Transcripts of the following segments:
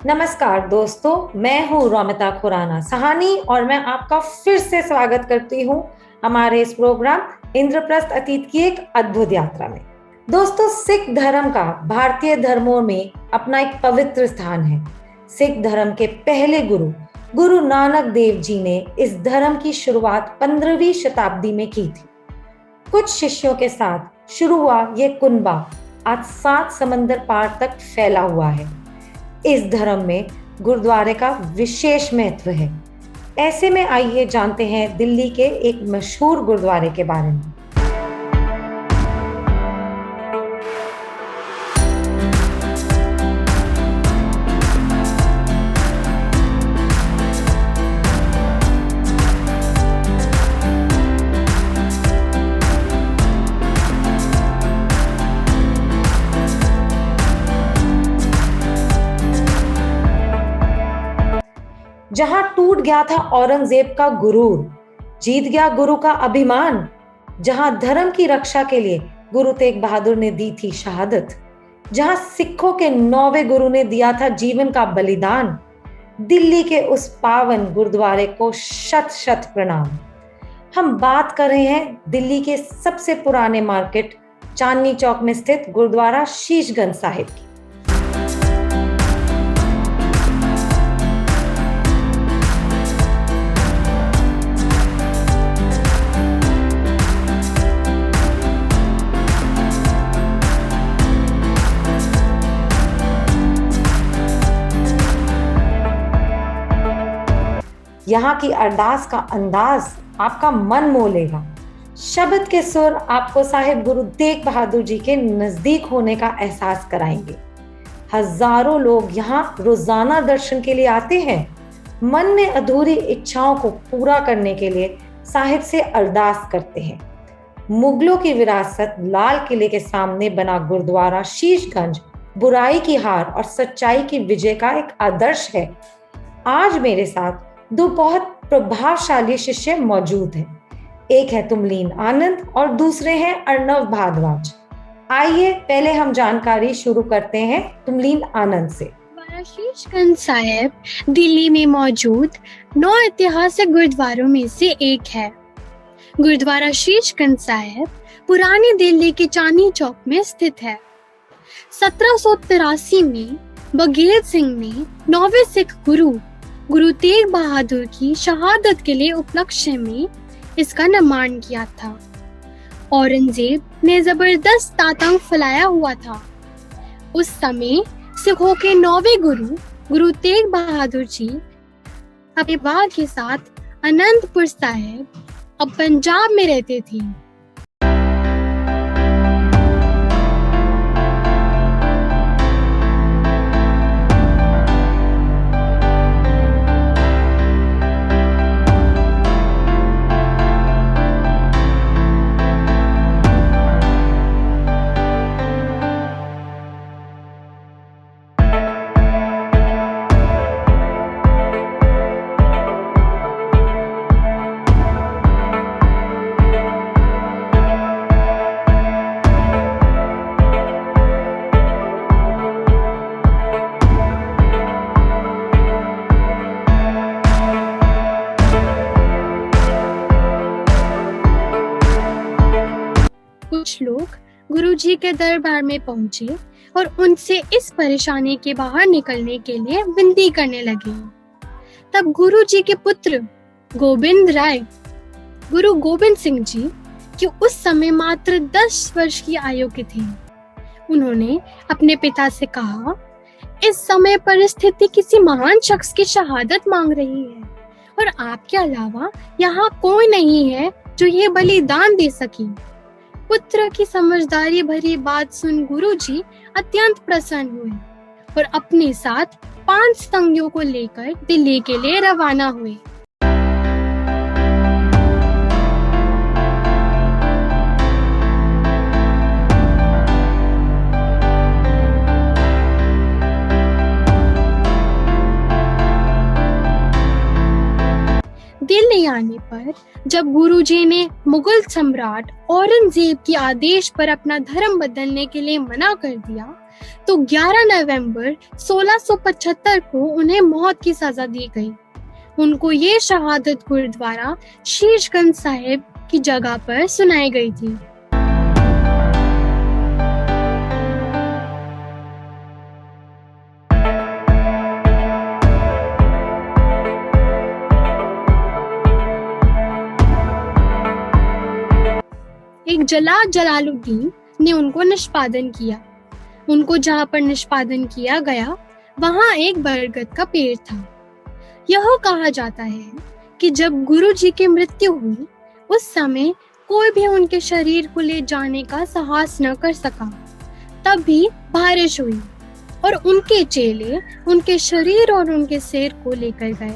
नमस्कार दोस्तों, मैं हूँ रोमिता खुराना सहानी और मैं आपका फिर से स्वागत करती हूँ हमारे इस प्रोग्राम इंद्रप्रस्थ अतीत की एक अद्भुत यात्रा में। दोस्तों, सिख धर्म का भारतीय धर्मों में अपना एक पवित्र स्थान है। सिख धर्म के पहले गुरु नानक देव जी ने इस धर्म की शुरुआत 15वीं शताब्दी में की थी। कुछ शिष्यों के साथ शुरू हुआ ये कुनबा आज 7 समंदर पार तक फैला हुआ है। इस धर्म में गुरुद्वारे का विशेष महत्व है। ऐसे में आइए जानते हैं दिल्ली के एक मशहूर गुरुद्वारे के बारे में। जहां टूट गया था औरंगजेब का गुरूर, जीत गया गुरु का अभिमान, जहां धर्म की रक्षा के लिए गुरु तेग बहादुर ने दी थी शहादत, जहां सिखों के 9वें गुरु ने दिया था जीवन का बलिदान, दिल्ली के उस पावन गुरुद्वारे को शत शत प्रणाम। हम बात कर रहे हैं दिल्ली के सबसे पुराने मार्केट चांदनी चौक में स्थित गुरुद्वारा शीशगंज साहिब की। यहाँ की अरदास का अंदाज आपका मन मोह लेगा। शब्द के सुर आपको साहिब गुरु तेग बहादुर जी के नजदीक होने का एहसास कराएंगे। हजारों लोग यहाँ रोजाना दर्शन के लिए आते हैं, मन में अधूरी इच्छाओं को पूरा करने के लिए साहिब से अरदास करते हैं। मुगलों की विरासत लाल किले के सामने बना गुरुद्वारा शीशगंज बुराई की हार और सच्चाई की विजय का एक आदर्श है। आज मेरे साथ 2 बहुत प्रभावशाली शिष्य मौजूद हैं। एक है तुमलीन आनंद और दूसरे हैं अर्णव भारद्वाज। आइए पहले हम जानकारी शुरू करते हैं तुमलीन आनंद से। गुरुद्वारा शीशगंज साहिब दिल्ली में मौजूद 9 ऐतिहासिक गुरुद्वारों में से एक है। गुरुद्वारा शीशगंज साहिब पुरानी दिल्ली के चांदनी चौक में स्थित है। 1783 में बघेल सिंह ने 9वें सिख गुरु तेग बहादुर की शहादत के लिए उपलक्ष्य में इसका निर्माण किया था। औरंगजेब ने जबरदस्त आतंक फैलाया हुआ था। उस समय सिखों के 9वें गुरु तेग बहादुर जी अपने परिवार के साथ अनंतपुर साहिब अब पंजाब में रहते थे। कुछ लोग गुरुजी के दरबार में पहुंचे और उनसे इस परेशानी के बाहर निकलने के लिए विनती करने लगे। तब गुरुजी के पुत्र गुरु गोबिंद सिंह जी, जो उस समय मात्र 10 वर्ष की आयु के थे, उन्होंने अपने पिता से कहा, इस समय परिस्थिति किसी महान शख्स की शहादत मांग रही है और आपके अलावा यहाँ कोई नहीं है जो ये बलिदान दे सके। पुत्र की समझदारी भरी बात सुन गुरुजी अत्यंत प्रसन्न हुए और अपने साथ 5 संगियों को लेकर दिल्ली के लिए रवाना हुए। दिल्ली आने पर जब गुरुजी ने मुगल सम्राट औरंगजेब के आदेश पर अपना धर्म बदलने के लिए मना कर दिया, तो 11 नवंबर 1675 को उन्हें मौत की सजा दी गई। उनको ये शहादत गुरुद्वारा शीशगंज साहिब की जगह पर सुनाई गई थी। एक जलालुद्दीन ने उनको निष्पादन किया। उनको जहाँ पर निष्पादन किया गया वहाँ एक बरगद का पेड़ था। यह कहा जाता है कि जब गुरुजी की मृत्यु हुई उस समय कोई भी उनके शरीर को ले जाने का साहस न कर सका। तब भी बारिश हुई और उनके चेले उनके शरीर और उनके सिर को लेकर गए।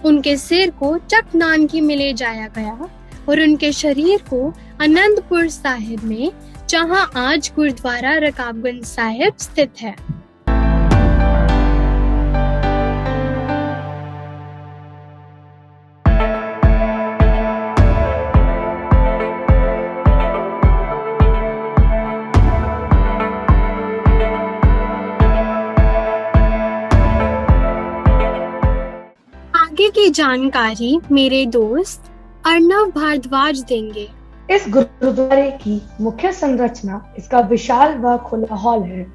उनके सिर को चकनानकी में ले जाया गया और उनके शरीर को आनंदपुर साहिब में, जहां आज गुरुद्वारा रकाबगंज साहिब स्थित है। आगे की जानकारी मेरे दोस्त अर्णव भारद्वाज देंगे। इस गुरुद्वारे की मुख्य संरचना इसका विशाल व खुला हॉल है।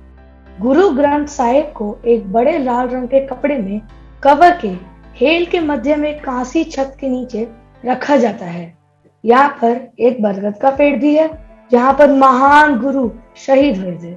गुरु ग्रंथ साहिब को एक बड़े लाल रंग के कपड़े में कवर के हेल के मध्य में कांसी छत के नीचे रखा जाता है। यहाँ पर एक बरगद का पेड़ भी है, जहाँ पर महान गुरु शहीद हुए थे।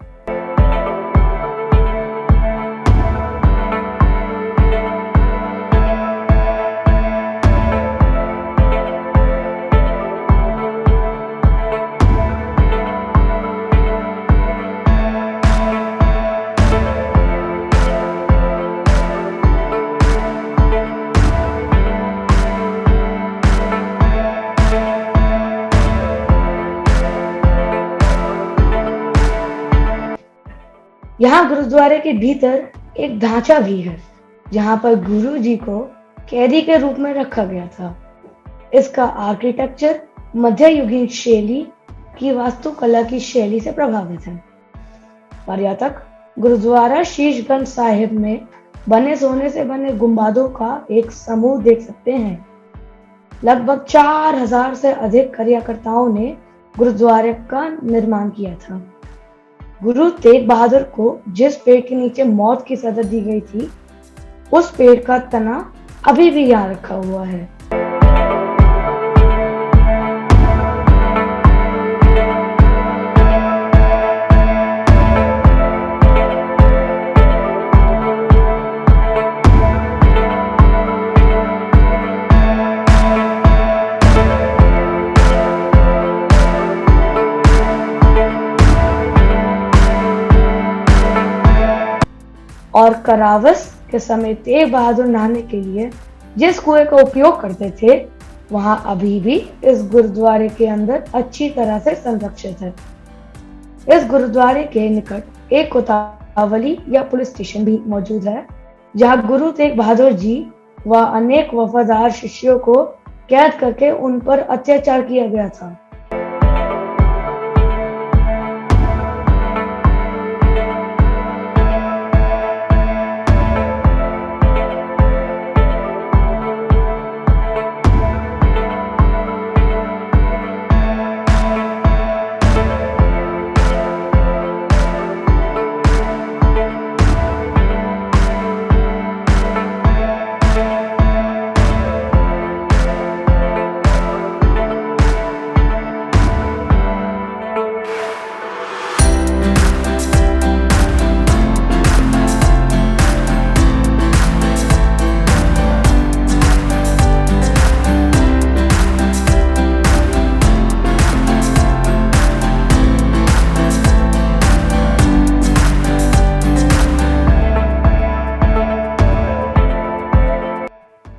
यहाँ गुरुद्वारे के भीतर एक ढांचा भी है, जहाँ पर गुरु जी को कैदी के रूप में रखा गया था। इसका आर्किटेक्चर मध्ययुगीन शैली की वास्तुकला की शैली से प्रभावित है। पर्यटक गुरुद्वारा शीशगंज साहिब में बने सोने से बने गुंबदों का एक समूह देख सकते हैं। लगभग 4000 से अधिक कार्यकर्ताओं ने गुरुद्वारे का निर्माण किया था। गुरु तेग बहादुर को जिस पेड़ के नीचे मौत की सजा दी गई थी, उस पेड़ का तना अभी भी यहाँ रखा हुआ है। और करावस के समय तेग बहादुर नहाने के लिए जिस कुएं का उपयोग करते थे, वहां अभी भी इस गुरुद्वारे के अंदर अच्छी तरह से संरक्षित है। इस गुरुद्वारे के निकट एक कोतावली या पुलिस स्टेशन भी मौजूद है, जहां गुरु तेग बहादुर जी व अनेक वफादार शिष्यों को कैद करके उन पर अत्याचार किया गया था।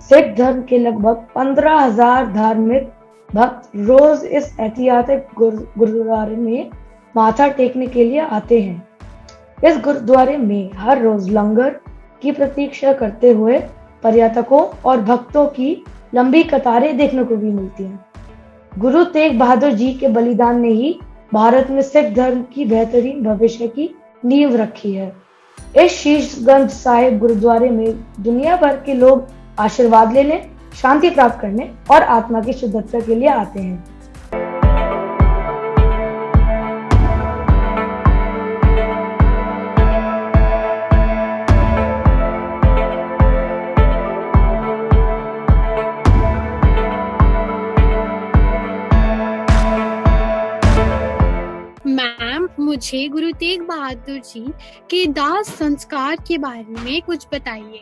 सिख धर्म के लगभग 15,000 धार्मिक भक्त रोज इस ऐतिहासिक गुरुद्वारे में माथा टेकने के लिए आते हैं। इस गुरुद्वारे में हर रोज लंगर की प्रतीक्षा करते हुए पर्यटकों और भक्तों की लंबी कतारें देखने को भी मिलती हैं। गुरु तेग बहादुर जी के बलिदान ने ही भारत में सिख धर्म की बेहतरीन भविष्य की नींव रखी है। इस शीशगंज साहिब गुरुद्वारे में दुनिया भर के लोग आशीर्वाद लेने, शांति प्राप्त करने और आत्मा की शुद्धता के लिए आते हैं। मैम, मुझे गुरु तेग बहादुर जी के दाह संस्कार के बारे में कुछ बताइए।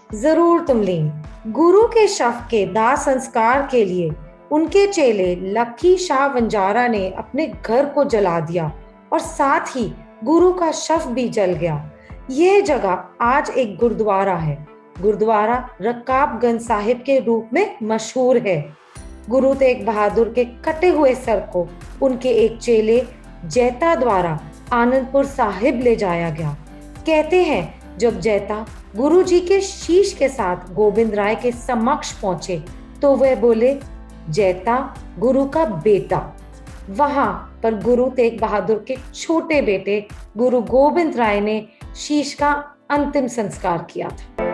जरूर तुमलीन। गुरु के शव के दाह संस्कार के लिए उनके चेले लक्की शाह वंजारा ने अपने घर को जला दिया और साथ ही गुरु का शव भी जल गया। यह जगह आज एक गुरुद्वारा है। गुरुद्वारा रकाबगंज साहिब के रूप में मशहूर है। गुरु तेग बहादुर के कटे हुए सर को उनके एक चेले जैता द्वारा आनंदपुर साहिब ले जाया गया। कहते हैं जब जैता गुरु जी के शीश के साथ गोविंद राय के समक्ष पहुंचे तो वह बोले, जैता गुरु का बेटा। वहां पर गुरु तेग बहादुर के छोटे बेटे गुरु गोविंद राय ने शीश का अंतिम संस्कार किया था।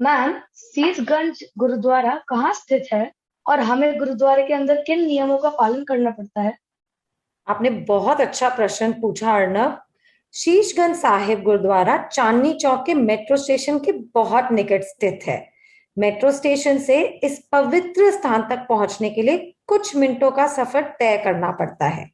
मैम, शीशगंज गुरुद्वारा कहाँ स्थित है और हमें गुरुद्वारे के अंदर किन नियमों का पालन करना पड़ता है? आपने बहुत अच्छा प्रश्न पूछा अर्नब। शीशगंज साहिब गुरुद्वारा चांदनी चौक के मेट्रो स्टेशन के बहुत निकट स्थित है। मेट्रो स्टेशन से इस पवित्र स्थान तक पहुंचने के लिए कुछ मिनटों का सफर तय करना पड़ता है।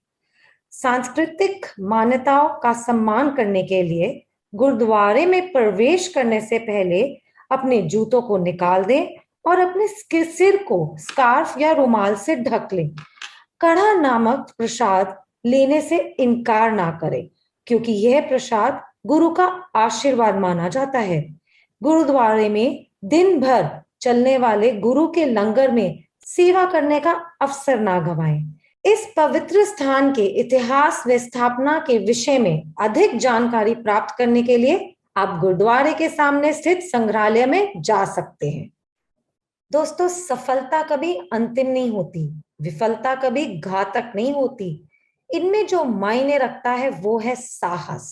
सांस्कृतिक मान्यताओं का सम्मान करने के लिए गुरुद्वारे में प्रवेश करने से पहले अपने जूतों को निकाल दें और अपने सिर को स्कार्फ या रुमाल से ढक लें। कड़ा नामक प्रसाद लेने से इनकार ना करें, क्योंकि यह प्रसाद गुरु का आशीर्वाद माना जाता है। गुरुद्वारे में दिन भर चलने वाले गुरु के लंगर में सेवा करने का अवसर ना गंवाएं। इस पवित्र स्थान के इतिहास व स्थापना के विषय में अधिक जानकारी प्राप्त करने के लिए आप गुरुद्वारे के सामने स्थित संग्रहालय में जा सकते हैं। दोस्तों, सफलता कभी अंतिम नहीं होती, विफलता कभी घातक नहीं होती। इनमें जो मायने रखता है वो है साहस।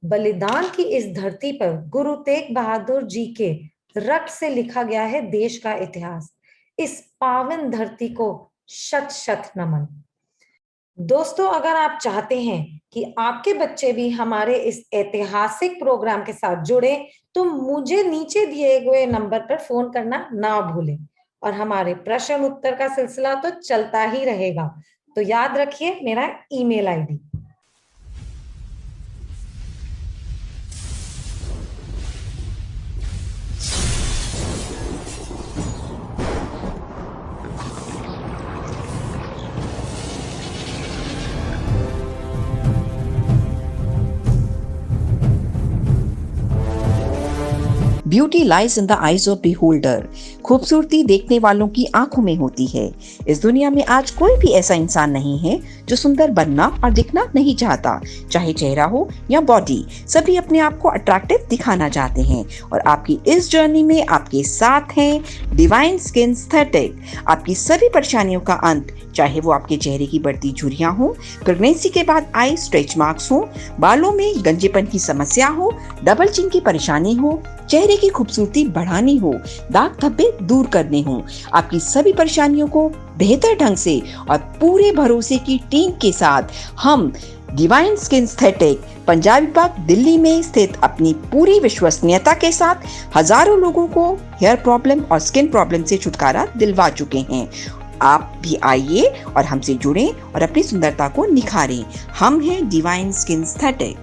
बलिदान की इस धरती पर गुरु तेग बहादुर जी के रक्त से लिखा गया है देश का इतिहास। इस पावन धरती को शत शत नमन। दोस्तों, अगर आप चाहते हैं कि आपके बच्चे भी हमारे इस ऐतिहासिक प्रोग्राम के साथ जुड़े तो मुझे नीचे दिए गए नंबर पर फोन करना ना भूलें। और हमारे प्रश्न उत्तर का सिलसिला तो चलता ही रहेगा, तो याद रखिए मेरा email ID. Beauty lies in the eyes of beholder. खूबसूरती देखने वालों की आंखों में होती है। इस दुनिया में आज कोई भी ऐसा इंसान नहीं है जो सुंदर बनना और दिखना नहीं चाहता। चाहे चेहरा हो या बॉडी, सभी अपने आप को अट्रैक्टिव दिखाना चाहते हैं। और आपकी इस जर्नी में आपके साथ हैं डिवाइन स्किन एस्थेटिक। आपकी सभी परेशानियों का अंत, चाहे वो आपके चेहरे की बढ़ती झुर्रियां हो, प्रेगनेंसी के बाद आई स्ट्रेच मार्क्स हो, बालों में गंजेपन की समस्या हो, डबल चिन की परेशानी हो, चेहरे की खूबसूरती बढ़ानी हो, दाग धब्बे दूर करने हो, आपकी सभी परेशानियों को बेहतर ढंग से और पूरे भरोसे की टीम के साथ हम डिवाइन स्किन एस्थेटिक पंजाबी बाग दिल्ली में स्थित अपनी पूरी विश्वसनीयता के साथ हजारों लोगों को हेयर प्रॉब्लम और स्किन प्रॉब्लम से छुटकारा दिलवा चुके हैं। आप भी आइए और हमसे जुड़ें और अपनी सुंदरता को निखारें। हम हैं डिवाइन स्किन एस्थेटिक।